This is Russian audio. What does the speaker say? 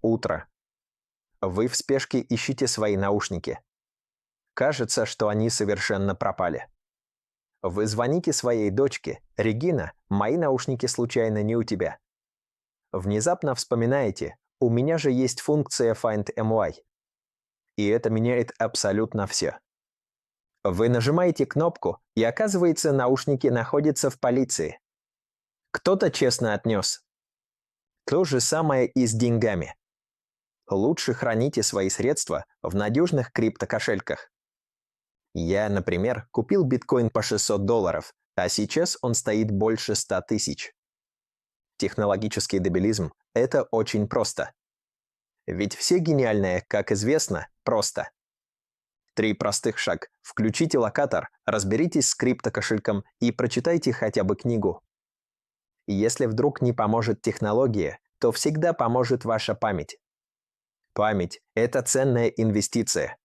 Утро. Вы в спешке ищете свои наушники. Кажется, что они совершенно пропали. Вы звоните своей дочке: «Регина, мои наушники случайно не у тебя?» Внезапно вспоминаете: «У меня же есть функция Find My». И это меняет абсолютно все. Вы нажимаете кнопку, и оказывается, наушники находятся в полиции. Кто-то честно отнес. То же самое и с деньгами. Лучше храните свои средства в надежных криптокошельках. Я, например, купил биткоин по $600, а сейчас он стоит больше 100 тысяч. Технологический дебилизм – это очень просто. Ведь все гениальное, как известно, просто. 3 простых шага. Включите локатор, разберитесь с криптокошельком и прочитайте хотя бы книгу. Если вдруг не поможет технология, то всегда поможет ваша память. Память – это ценная инвестиция.